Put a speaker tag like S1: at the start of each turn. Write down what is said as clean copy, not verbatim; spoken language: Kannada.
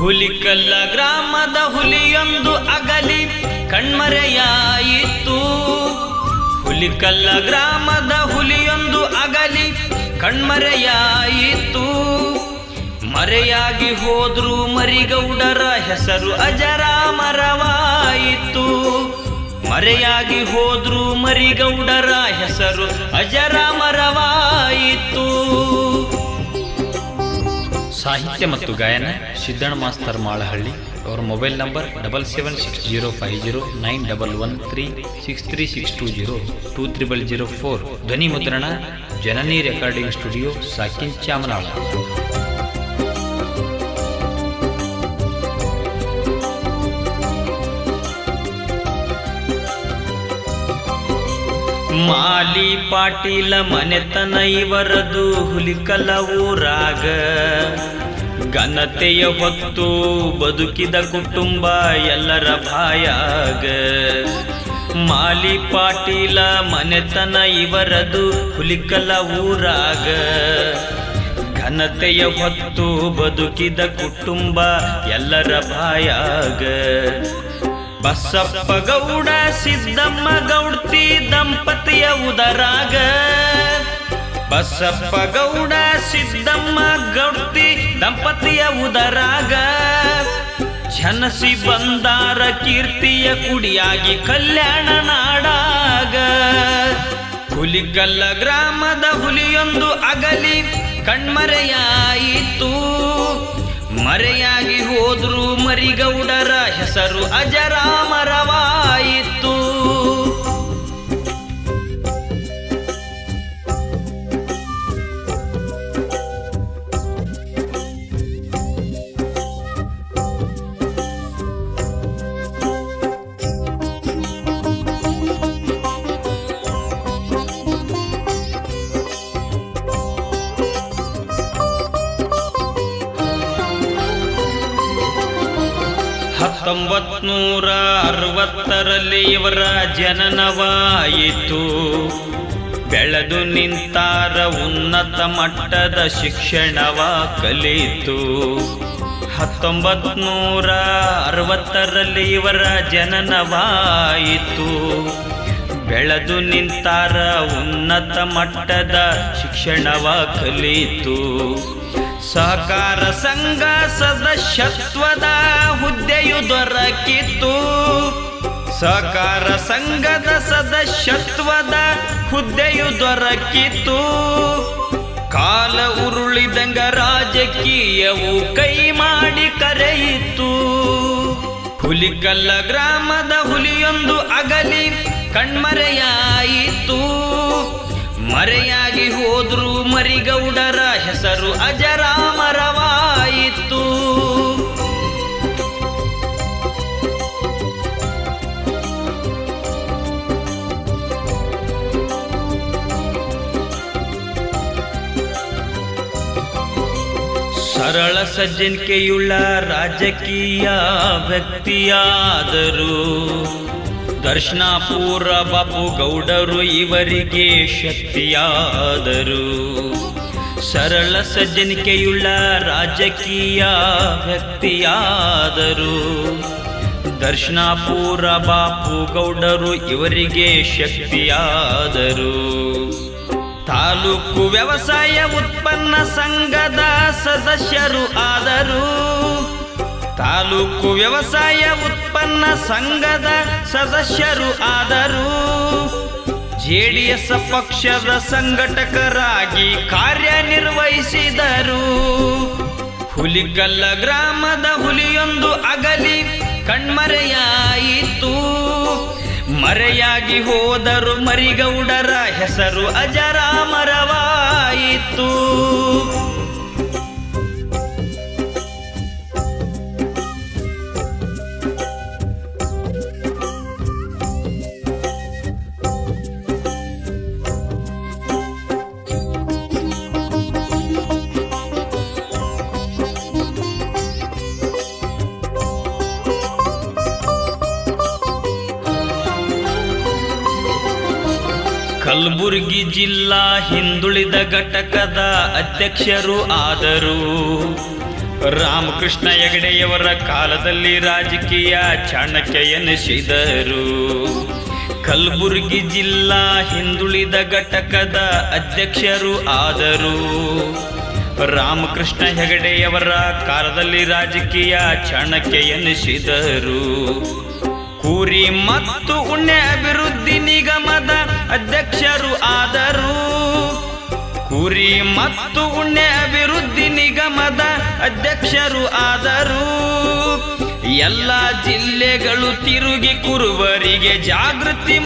S1: ಹುಲಿಕಲ್ಲ ಗ್ರಾಮದ ಹುಲಿಯೊಂದು ಅಗಲಿ ಕಣ್ಮರೆಯಾಯಿತು. ಹುಲಿಕಲ್ಲ ಗ್ರಾಮದ ಹುಲಿಯೊಂದು ಅಗಲಿ ಕಣ್ಮರೆಯಾಯಿತು. ಮರೆಯಾಗಿ ಹೋದ್ರು ಮರಿಗೌಡರ ಹೆಸರು ಅಜರಾಮರವಾಯಿತು. ಮರೆಯಾಗಿ ಹೋದ್ರು ಮರಿಗೌಡರ ಹೆಸರು ಅಜರಾಮರವಾಯಿತು. ಸಾಹಿತ್ಯ ಮತ್ತು ಗಾಯನ ಸಿದ್ದಣ್ಣ ಮಾಸ್ತರ್ ಮಾಳಹಳ್ಳಿ. ಅವರ ಮೊಬೈಲ್ ನಂಬರ್ 77605091363620230004. ಧ್ವನಿ ಮುದ್ರಣ ಜನನಿ ರೆಕಾರ್ಡಿಂಗ್ ಸ್ಟುಡಿಯೋ, ಸಾಕಿನ್, ಚಾಮನಾಳ. ಮಾಲಿ ಪಾಟೀಲ ಮನೆತನ ಇವರದು ಹುಲಿಕಲ್ಲ ಊರಾಗ. ಘನತೆಯ ಹೊತ್ತು ಬದುಕಿದ ಕುಟುಂಬ ಎಲ್ಲರ ಬಾಯಾಗ. ಮಾಲಿ ಪಾಟೀಲ ಮನೆತನ ಇವರದು ಹುಲಿಕಲ್ಲ ಊರಾಗ. ಘನತೆಯ ಹೊತ್ತು ಬದುಕಿದ ಕುಟುಂಬ ಎಲ್ಲರ ಬಾಯಾಗ. ಬಸಪ್ಪ ಗೌಡ ಸಿದ್ದಮ್ಮ ಗೌಡ್ತಿ ದಂಪತಿಯ ಉದರಾಗ. ಬಸಪ್ಪ ಗೌಡ ಸಿದ್ದಮ್ಮ ಗೌಡ್ತಿ ದಂಪತಿಯ ಉದರಾಗ. ಜನಸಿ ಬಂದಾರ ಕೀರ್ತಿಯ ಕುಡಿಯಾಗಿ ಕಲ್ಯಾಣ ನಾಡಾಗ. ಹುಲಿಕಲ್ಲ ಗ್ರಾಮದ ಹುಲಿಯೊಂದು ಅಗಲಿ ಕಣ್ಮರೆಯಾಯಿತು. ಮರೆಯಾಗಿ ಹೋದ್ರು ಮರಿಗೌಡರ ಹೆಸರು ಅಜರಾಮರವಾಯಿತು. ಹತ್ತೊಂಬತ್ನೂರ 60ರಲ್ಲಿ ಇವರ ಜನನವಾಯಿತು. ಬೆಳೆದು ನಿಂತಾರ ಉನ್ನತ ಮಟ್ಟದ ಶಿಕ್ಷಣವ ಕಲಿತು. 1960ರಲ್ಲಿ ಇವರ ಜನನವಾಯಿತು. ಬೆಳೆದು ನಿಂತಾರ ಉನ್ನತ ಮಟ್ಟದ ಶಿಕ್ಷಣವ ಕಲಿತು. ಸಹಕಾರ ಸಂಘ ಸದಸ್ಯತ್ವದ ಹುದ್ದೆಯು ದೊರಕಿತು. ಸಹಕಾರ ಸಂಘದ ಸದಸ್ಯತ್ವದ ಹುದ್ದೆಯು ದೊರಕಿತು. ಕಾಲ ಉರುಳಿದಂಗ ರಾಜಕೀಯವು ಕೈ ಮಾಡಿ ಕರೆಯಿತು. ಹುಲಿಕಲ್ಲ ಗ್ರಾಮದ ಹುಲಿಯೊಂದು ಅಗಲಿ ಕಣ್ಮರೆಯಾಯಿತು. ಮರೆಯಾಗಿ ಹೋದ್ರು ಮರಿಗೌಡರ ಹೆಸರು ಅಜರಾಮರವಾಯಿತು. ಸರಳ ಸಜ್ಜನಿಕೆಯುಳ್ಳ ರಾಜಕೀಯ ವ್ಯಕ್ತಿಯಾದರು. ದರ್ಶನಾಪುರ ಬಾಪು ಗೌಡರು ಇವರಿಗೆ ಶಕ್ತಿಯಾದರು. ಸರಳ ಸಜ್ಜನಿಕೆಯುಳ್ಳ ರಾಜಕೀಯ ವ್ಯಕ್ತಿಯಾದರು. ದರ್ಶನಾಪುರ ಬಾಪು ಗೌಡರು ಇವರಿಗೆ ಶಕ್ತಿಯಾದರು. ತಾಲೂಕು ವ್ಯವಸಾಯ ಉತ್ಪನ್ನ ಸಂಘದ ಸದಸ್ಯರು ಆದರು. ತಾಲೂಕು ವ್ಯವಸಾಯ ಉತ್ಪನ್ನ ಸಂಘದ ಸದಸ್ಯರು ಆದರು. ಜೆಡಿಎಸ್ ಪಕ್ಷದ ಸಂಘಟಕರಾಗಿ ಕಾರ್ಯನಿರ್ವಹಿಸಿದರು. ಹುಲಿಕಲ್ಲ ಗ್ರಾಮದ ಹುಲಿಯೊಂದು ಅಗಲಿ ಕಣ್ಮರೆಯಾಯಿತು. ಮರೆಯಾಗಿ ಹೋದರು ಮರಿಗೌಡರ ಹೆಸರು ಅಜರಾಮರವಾಯಿತು. ಕಲಬುರಗಿ ಜಿಲ್ಲಾ ಹಿಂದುಳಿದ ಘಟಕದ ಅಧ್ಯಕ್ಷರು ಆದರು. ರಾಮಕೃಷ್ಣ ಹೆಗಡೆಯವರ ಕಾಲದಲ್ಲಿ ರಾಜಕೀಯ ಚಾಣಕ್ಯ ಎನಿಸಿದರು. ಕಲಬುರಗಿ ಜಿಲ್ಲಾ ಹಿಂದುಳಿದ ಘಟಕದ ಅಧ್ಯಕ್ಷರು ಆದರು. ರಾಮಕೃಷ್ಣ ಹೆಗಡೆಯವರ ಕಾಲದಲ್ಲಿ ರಾಜಕೀಯ ಚಾಣಕ್ಯ ಎನಿಸಿದರು. ಕುರಿ ಮತ್ತು ಉಣ್ಣೆ ಅಭಿವೃದ್ಧಿ ನಿಗಮದ ಅಧ್ಯಕ್ಷರು ಆದರು. ಕುರಿ ಮತ್ತು ಉಣ್ಣೆ ಅಭಿವೃದ್ಧಿ ನಿಗಮದ ಅಧ್ಯಕ್ಷರು ಆದರು. ಎಲ್ಲ ಜಿಲ್ಲೆಗಳು ತಿರುಗಿ ಕುರುಬರಿಗೆ ಜಾಗೃತಿ